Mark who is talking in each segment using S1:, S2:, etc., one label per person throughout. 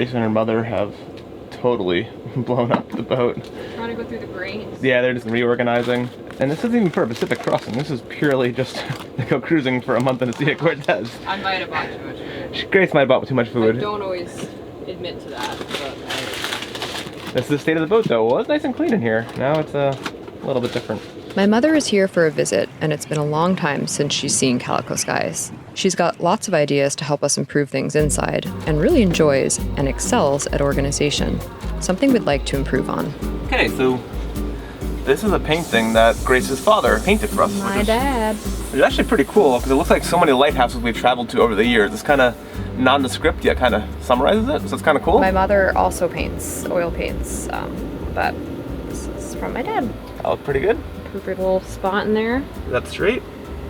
S1: Grace and her mother have totally blown up the boat.
S2: Trying to go through the grates.
S1: Yeah, they're just reorganizing. And this isn't even for a Pacific crossing. This is purely just to go cruising for a month in the Sea of Cortez.
S2: I might have bought too much food.
S1: Grace might have bought too much food.
S2: I don't always admit to that, but
S1: This is the state of the boat, though. Well, it's nice and clean in here. Now it's a little bit different.
S3: My mother is here for a visit, and it's been a long time since she's seen Calico skies. She's got lots of ideas to help us improve things inside, and really enjoys and excels at organization, something we'd like to improve on.
S1: Okay, so this is a painting that Grace's father painted for us.
S2: my dad.
S1: It's actually pretty cool, because it looks like so many lighthouses we've traveled to over the years. It's kind of nondescript, yet kind of summarizes it, so it's kind of cool.
S2: My mother also paints, oil paints, but this is from my dad.
S1: That looks pretty good.
S2: Perfect little spot in there.
S1: That's straight.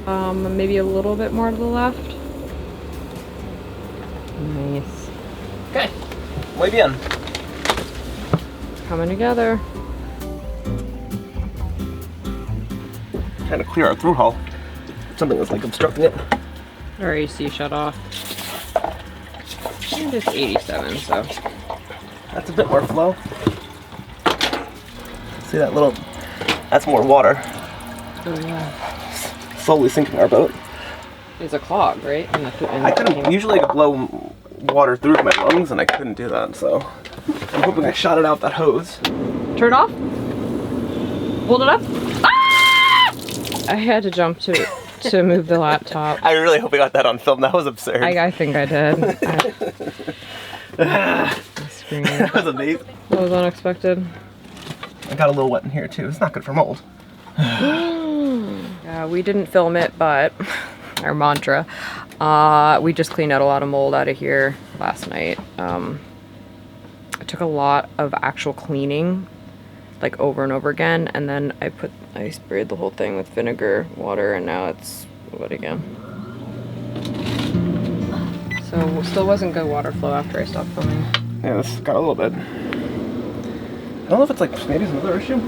S2: Maybe a little bit more to the left. Nice.
S1: Okay, muy bien.
S2: Coming together.
S1: Trying to clear our through hull. Something was like obstructing it.
S2: Our AC shut off. And it's 87, so.
S1: That's a bit more flow. See that little, that's more water.
S2: Oh yeah.
S1: Slowly sinking our boat.
S2: It's a clog, right?
S1: I couldn't, usually I could blow water through my lungs and I couldn't do that, so I'm hoping I shot it out with that hose.
S2: Turn it off. Hold it up. Ah! I had to jump to move the laptop.
S1: I really hope we got that on film. That was absurd.
S2: I think I did.
S1: That was amazing.
S2: That was unexpected.
S1: I got a little wet in here too. It's not good for mold.
S2: Yeah, we didn't film it, but our mantra. We just cleaned out a lot of mold out of here last night. It took a lot of actual cleaning, like over and over again, and then I sprayed the whole thing with vinegar, water, and now it's wet again. So still wasn't good water flow after I stopped filming.
S1: Yeah, this got a little bit. I don't know if it's like maybe it's another issue.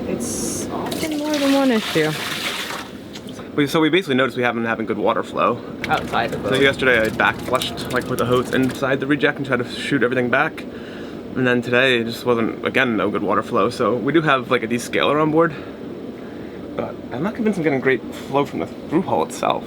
S2: It's often more than one issue.
S1: So we basically noticed we haven't been having good water flow.
S2: Outside the boat.
S1: So yesterday I back flushed, like put the hose inside the reject and tried to shoot everything back. And then today it just wasn't, again, no good water flow. So we do have like a descaler on board, but I'm not convinced I'm getting great flow from the through hull itself.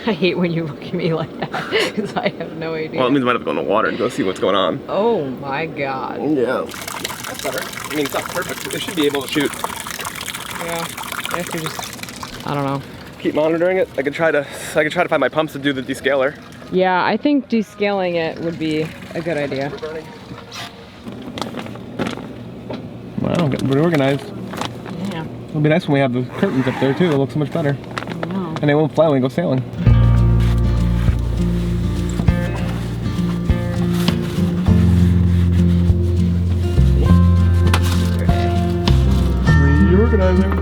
S2: I hate when you look at me like that, because I have no idea.
S1: Well, it means I might have to go in the water and go see what's going on.
S2: Oh my god.
S1: Yeah. That's better. I mean, it's not perfect. It should be able to shoot.
S2: Yeah. I have to just, I don't know.
S1: Keep monitoring it. I could try to find my pumps to do the descaler.
S2: Yeah, I think descaling it would be a good idea.
S1: Wow, getting pretty organized.
S2: Yeah.
S1: It'll be nice when we have the curtains up there too. They'll look so much better.
S2: I know.
S1: And they won't fly when we go sailing. Reorganizing.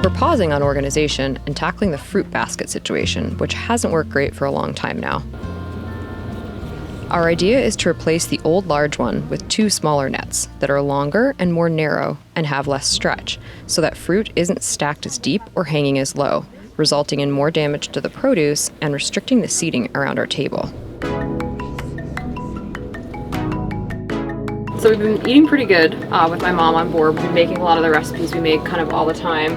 S3: We're pausing on organization and tackling the fruit basket situation, which hasn't worked great for a long time now. Our idea is to replace the old large one with 2 smaller nets that are longer and more narrow and have less stretch, so that fruit isn't stacked as deep or hanging as low, resulting in more damage to the produce and restricting the seating around our table.
S2: So we've been eating pretty good with my mom on board. We've been making a lot of the recipes we make kind of all the time.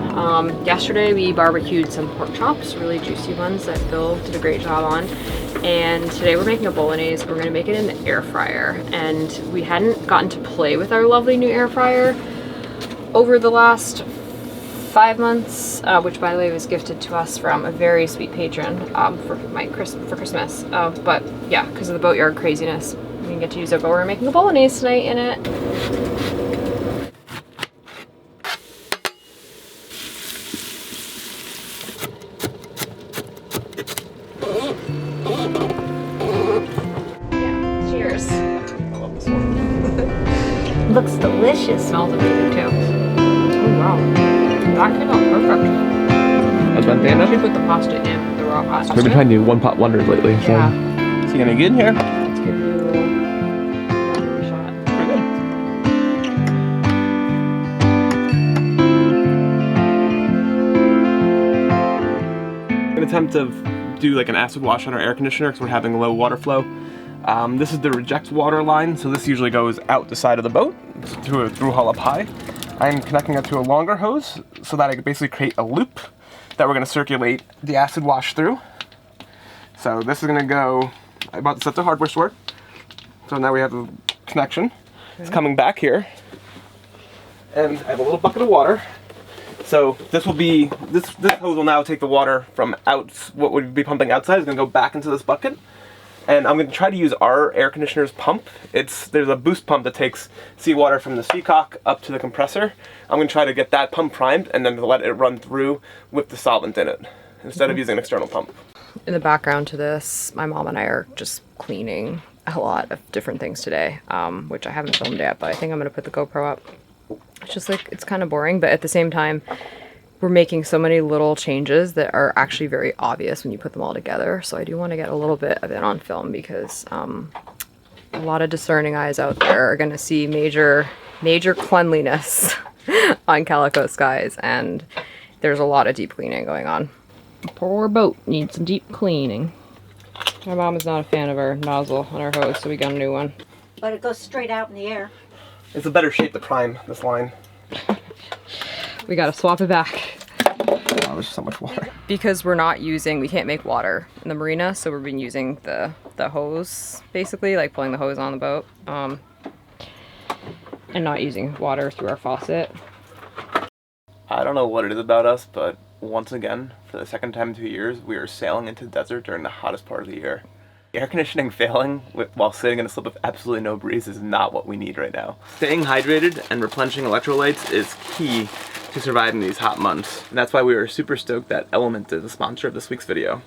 S2: Yesterday we barbecued some pork chops, really juicy ones that Bill did a great job on. And today we're making a bolognese. We're gonna make it in the air fryer. And we hadn't gotten to play with our lovely new air fryer over the last 5 months, which by the way was gifted to us from a very sweet patron for Christmas. But yeah, because of the boatyard craziness, we didn't get to use it, but we're making a bolognese tonight in it. Yeah, cheers.
S1: I love this one.
S2: Looks delicious. Smells amazing too. Oh wow. Wow, that came out perfect.
S1: Al dente
S2: I
S1: enough?
S2: should put the pasta in, the raw pasta.
S1: We've been trying to do one pot wonders lately. So.
S2: Yeah.
S1: Is he gonna get in here?
S2: Let's give you a shot.
S1: Pretty good. I'm gonna attempt to do like an acid wash on our air conditioner because we're having low water flow. This is the reject water line, so this usually goes out the side of the boat to a through hull up high. I'm connecting it to a longer hose so that I can basically create a loop that we're gonna circulate the acid wash through. So this is gonna go, I bought this at the hardware store. So now we have a connection. Okay. It's coming back here. And I have a little bucket of water. So this will be, this hose will now take the water from out, what would be pumping outside is gonna go back into this bucket. And I'm gonna try to use our air conditioner's pump. There's a boost pump that takes seawater from the seacock up to the compressor. I'm gonna try to get that pump primed and then let it run through with the solvent in it, instead of using an external pump.
S3: In the background to this, my mom and I are just cleaning a lot of different things today, which I haven't filmed yet, but I think I'm gonna put the GoPro up. It's just like, it's kind of boring, but at the same time, we're making so many little changes that are actually very obvious when you put them all together. So I do want to get a little bit of it on film because a lot of discerning eyes out there are going to see major cleanliness on Calico skies, and there's a lot of deep cleaning going on. Poor boat needs some deep cleaning. My mom is not a fan of our nozzle on our hose, so we got a new one.
S4: But it goes straight out in the air.
S1: It's a better shape to prime this line.
S3: We gotta swap it back.
S1: Oh, there's so much water.
S3: Because we can't make water in the marina, so we've been using the hose, basically, like pulling the hose on the boat, and not using water through our faucet.
S1: I don't know what it is about us, but once again, for the second time in 2 years, we are sailing into the desert during the hottest part of the year. Air conditioning failing while sitting in a slip of absolutely no breeze is not what we need right now. Staying hydrated and replenishing electrolytes is key to surviving these hot months. And that's why we were super stoked that LMNT is the sponsor of this week's video.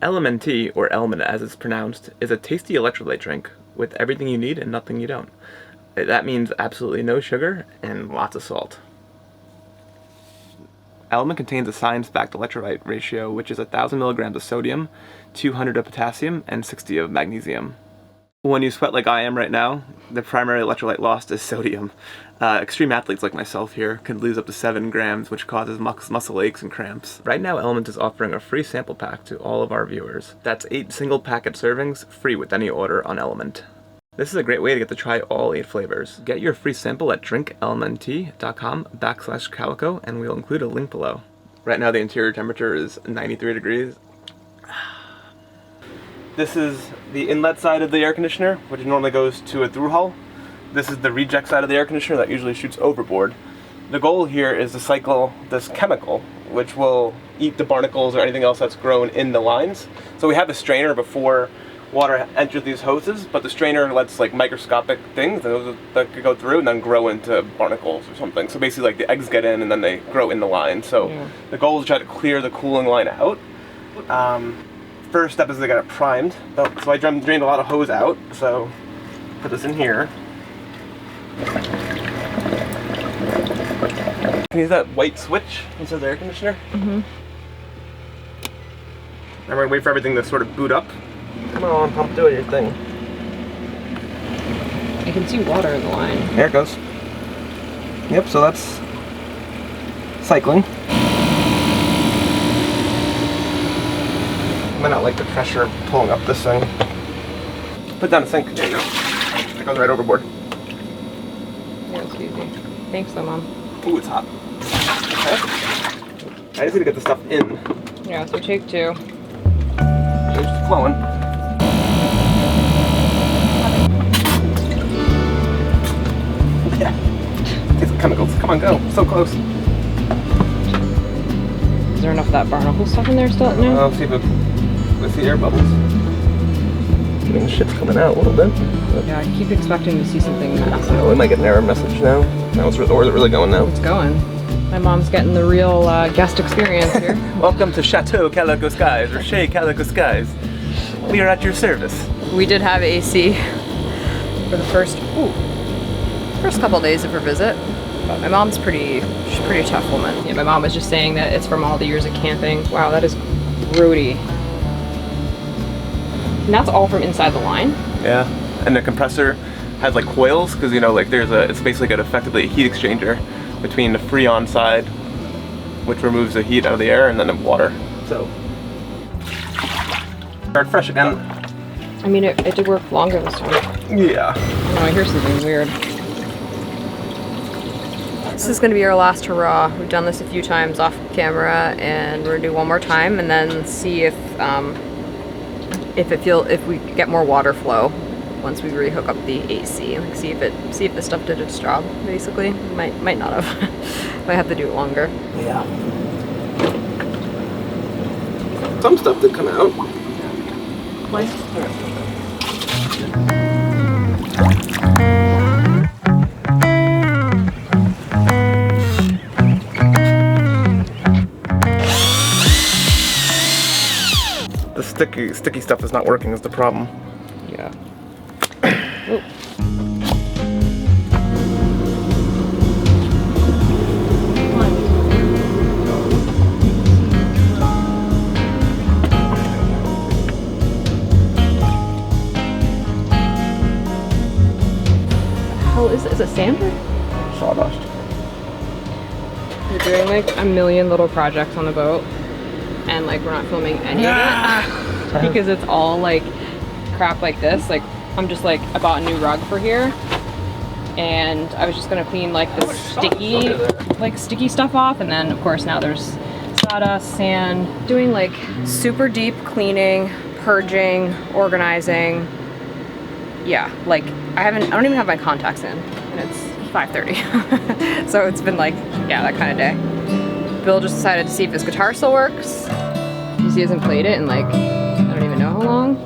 S1: LMNT, or LMNT as it's pronounced, is a tasty electrolyte drink with everything you need and nothing you don't. That means absolutely no sugar and lots of salt. LMNT contains a science-backed electrolyte ratio, which is 1,000 milligrams of sodium, 200 of potassium, and 60 of magnesium. When you sweat like I am right now, the primary electrolyte lost is sodium. Extreme athletes like myself here could lose up to 7 grams, which causes muscle aches and cramps. Right now, LMNT is offering a free sample pack to all of our viewers. That's 8 single packet servings, free with any order on LMNT. This is a great way to get to try all 8 flavors. Get your free sample at drinklmnt.com/calico, and we'll include a link below. Right now the interior temperature is 93 degrees. This is the inlet side of the air conditioner, which normally goes to a through hull. This is the reject side of the air conditioner that usually shoots overboard. The goal here is to cycle this chemical, which will eat the barnacles or anything else that's grown in the lines. So we have a strainer before water enters these hoses, but the strainer lets like microscopic things that could go through and then grow into barnacles or something. So basically like the eggs get in and then they grow in the line. So the goal is to try to clear the cooling line out. First step is they got it primed. So I drained a lot of hose out. So put this in here. Can you use that white switch inside the air conditioner? Mm-hmm. And we're gonna wait for everything to sort of boot up. Come on, pump, do your thing.
S3: I can see water in the line.
S1: There it goes. Yep, so that's cycling. I might not like the pressure of pulling up this thing. Put down the sink. There you go. It goes right overboard.
S3: Yeah, it's easy. Thanks though, Mom.
S1: Ooh, it's hot. Okay. I just need to get the stuff in.
S3: Yeah, so take 2.
S1: It's just flowing. Yeah. Taste the chemicals. Come on, go. So close.
S3: Is there enough of that barnacle stuff in there still? No?
S1: Let's see if let's see air bubbles. The shit's coming out a little bit.
S3: Yeah, I keep expecting to see something massive.
S1: Oh, we might get an error message now. Or is it really going now?
S3: It's going. My mom's getting the real guest experience here.
S1: Welcome to Chateau Calico Skies, or Chez Calico Skies. We are at your service.
S3: We did have AC for the first, first couple of days of her visit. But my mom's she's a pretty tough woman. Yeah, my mom was just saying that it's from all the years of camping. Wow, that is grody. And that's all from inside the line?
S1: Yeah, and the compressor has like coils, because you know, like it's basically got effectively a heat exchanger between the Freon side, which removes the heat out of the air, and then the water. So, start fresh again.
S3: I mean, it did work longer this time.
S1: Yeah.
S3: Oh, I hear something weird. This is going to be our last hurrah. We've done this a few times off camera, and we're going to do one more time, and then see if we get more water flow once we rehook up the AC. Like see if the stuff did its job. Basically, might not have. Might have to do it longer.
S1: Yeah. Some stuff did come out. The sticky stuff is not working is the problem.
S3: Yeah. Is it sand or
S1: Sawdust.
S3: We're doing like a million little projects on the boat, and like we're not filming any of it because it's all like crap like this. Like I bought a new rug for here, and I was just gonna clean like the sticky stuff off, and then of course now there's sawdust, sand. Doing like super deep cleaning, purging, organizing. Yeah, like I don't even have my contacts in, and it's 5:30. So it's been like, yeah, that kind of day. Bill just decided to see if his guitar still works. He hasn't played it in like, I don't even know how long.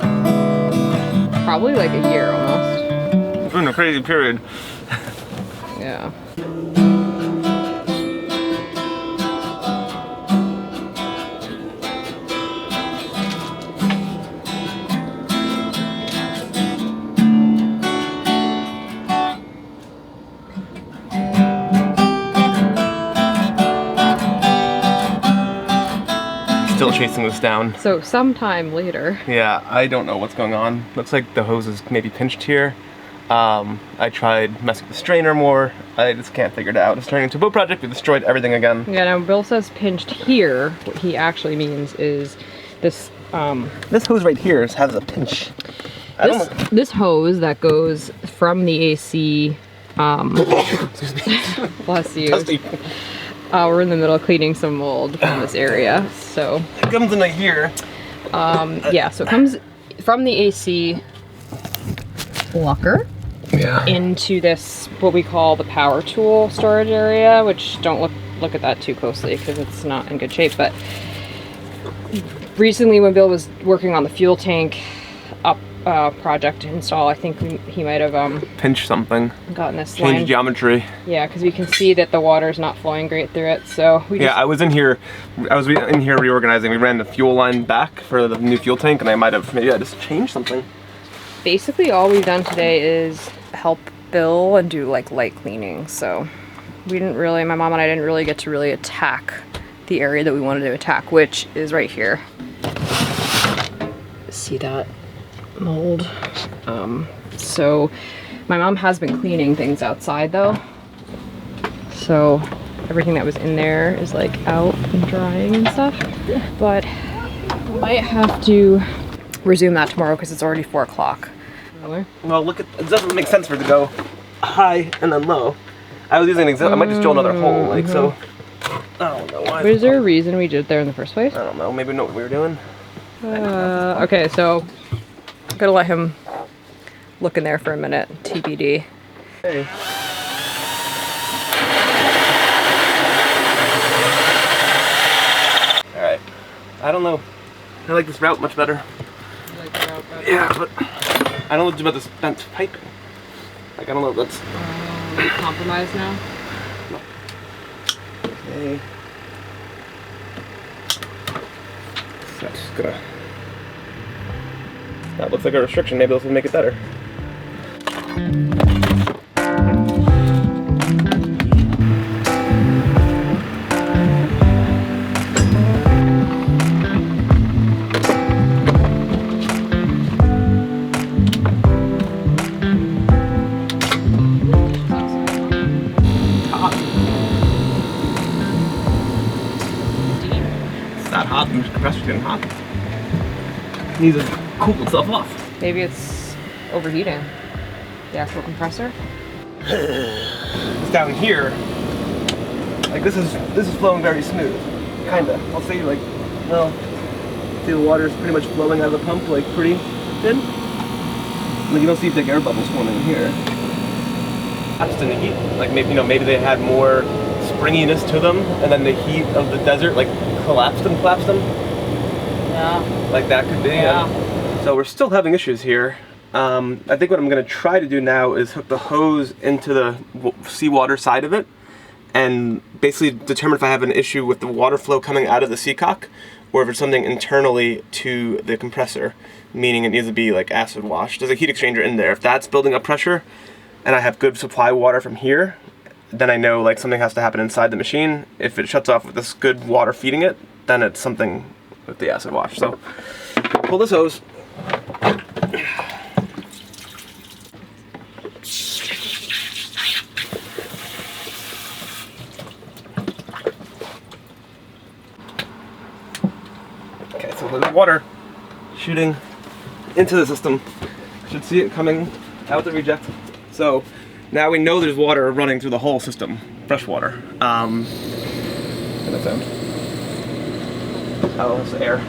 S3: Probably like a year almost.
S1: It's been a crazy period.
S3: Yeah.
S1: Still chasing this down.
S3: So sometime later.
S1: Yeah, I don't know what's going on. Looks like the hose is maybe pinched here. I tried messing with the strainer more. I just can't figure it out. It's turning into a boat project. We destroyed everything again.
S3: Yeah, now Bill says pinched here. What he actually means is this
S1: this hose right here has a pinch.
S3: This hose that goes from the AC bless you. We're in the middle of cleaning some mold from this area, so
S1: it comes in right here.
S3: Yeah, so it comes from the AC locker into this what we call the power tool storage area, which don't look at that too closely because it's not in good shape. But recently, when Bill was working on the fuel tank up project to install, I think he might have
S1: pinched something,
S3: gotten this
S1: changed
S3: line.
S1: geometry.
S3: Yeah, because we can see that the water is not flowing great through it. So
S1: I was in here reorganizing. We ran the fuel line back for the new fuel tank, and I just changed something.
S3: Basically, all we've done today is help Bill and do like light cleaning. So my mom and I didn't really get to really attack the area that we wanted to attack, which is right here. See that mold? So my mom has been cleaning things outside though. So everything that was in there is like out and drying and stuff. But I might have to resume that tomorrow because it's already 4 o'clock.
S1: Well, look at it. Doesn't make sense for it to go high and then low. I was using an example. I might just drill another hole, like so. I don't know why.
S3: But is there a reason we did it there in the first place?
S1: I don't know. Maybe we know what we were doing.
S3: Okay, so I'm gonna let him look in there for a minute. TBD.
S1: Hey. All right. I don't know. I like this route much better.
S3: You like the route better?
S1: Yeah, but I don't know about this bent pipe. Like I don't know if that's
S3: compromise now.
S1: No. Okay. So that's just gonna. That looks like a restriction. Maybe this will make it better. that hot, the compressor's getting hot. It needs to cool itself off.
S2: Maybe it's overheating. The actual compressor.
S1: It's down here. Like this is flowing very smooth. Kinda. I'll say like, well, see the water is pretty much flowing out of the pump like pretty thin. Like you don't see big air bubbles forming in here. That's in the heat. Like maybe they had more springiness to them, and then the heat of the desert like collapsed them.
S2: Yeah.
S1: Like that could be.
S2: Yeah.
S1: So we're still having issues here. I think what I'm going to try to do now is hook the hose into the seawater side of it, and basically determine if I have an issue with the water flow coming out of the seacock, or if it's something internally to the compressor, meaning it needs to be like acid washed. There's a heat exchanger in there. If that's building up pressure, and I have good supply water from here, then I know like something has to happen inside the machine. If it shuts off with this good water feeding it, then it's something with the acid wash. So pull this hose. Okay, so there's water shooting into the system. Should see it coming out the reject. So now we know there's water running through the whole system, fresh water. What's that sound? Oh, it's air.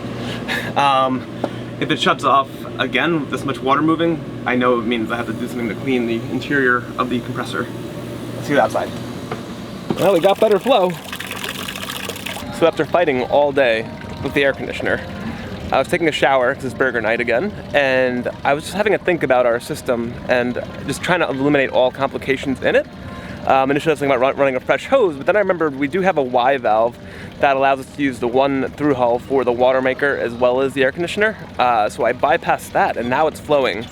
S1: If it shuts off again with this much water moving, I know it means I have to do something to clean the interior of the compressor. Let's see the outside. Well, we got better flow. So after fighting all day with the air conditioner, I was taking a shower, because it's burger night again, and I was just having a think about our system and just trying to eliminate all complications in it. Initially I was thinking about running a fresh hose, but then I remembered we do have a Y valve that allows us to use the one through hull for the water maker as well as the air conditioner. So I bypassed that, and now it's flowing.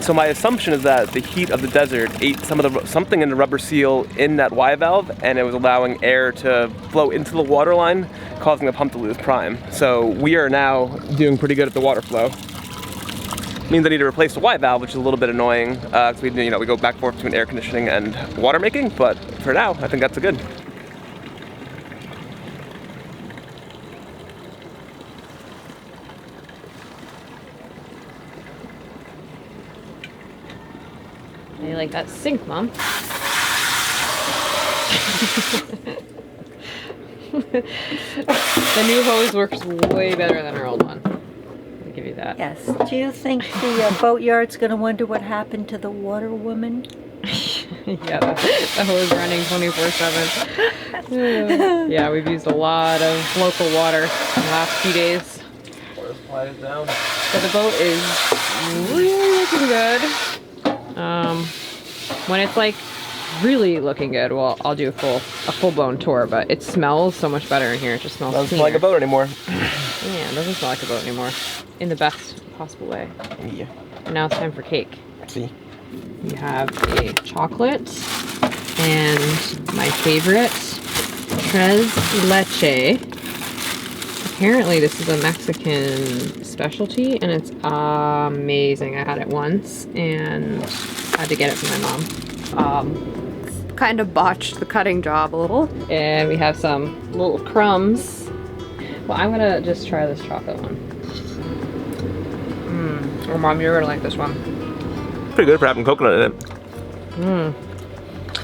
S1: So my assumption is that the heat of the desert ate something in the rubber seal in that Y valve, and it was allowing air to flow into the water line, causing the pump to lose prime. So we are now doing pretty good at the water flow. Means I need to replace the Y valve, which is a little bit annoying, because we go back and forth between air conditioning and water making. But for now, I think that's a good.
S2: You like that sink, Mom? The new hose works way better than our old one. I'll give you that.
S4: Yes. Do you think the boatyard's going to wonder what happened to the water woman?
S2: Yeah, the hose running 24/7. Yeah, we've used a lot of local water in the last few days.
S1: Water supply is down.
S2: So the boat is really looking good. When it's like really looking good, well, I'll do a full-blown tour, but it smells so much better in here. It just smells
S1: Doesn't smell like a boat anymore.
S2: Yeah, it doesn't smell like a boat anymore. In the best possible way.
S1: Yeah.
S2: And now it's time for cake.
S1: See?
S2: You have a chocolate and my favorite, tres leche. Apparently this is a Mexican specialty and it's amazing. I had it once and had to get it for my mom. Kind of botched the cutting job a little. And we have some little crumbs. Well, I'm gonna just try this chocolate one. Oh, Mom, you're gonna like this one.
S1: Pretty good for having coconut in it.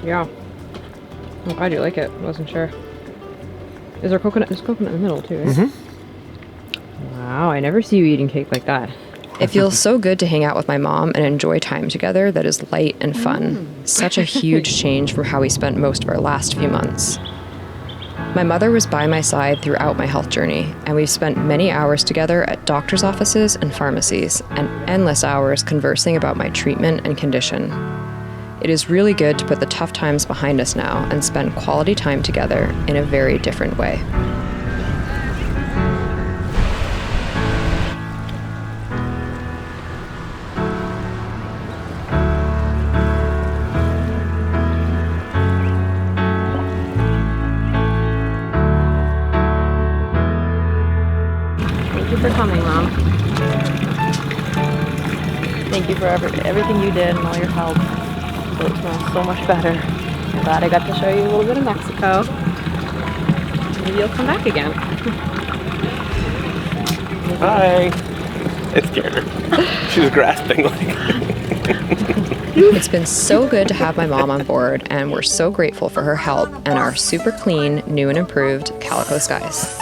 S2: Yeah. I'm glad you like it. I wasn't sure. Is there coconut? There's coconut in the middle too, right? Wow, I never see you eating cake like that.
S3: It feels so good to hang out with my mom and enjoy time together that is light and fun. Such a huge change from how we spent most of our last few months. My mother was by my side throughout my health journey, and we've spent many hours together at doctor's offices and pharmacies, and endless hours conversing about my treatment and condition. It is really good to put the tough times behind us now and spend quality time together in a very different way.
S2: Thank you for coming, Mom. Thank you for everything you did and all your help. So it smells so much better. I'm glad I got to show you a little bit of Mexico. Maybe you'll come back again.
S1: Hi. It scared her. She was grasping like.
S3: It's been so good to have my mom on board, and we're so grateful for her help and our super clean, new and improved Calico skies.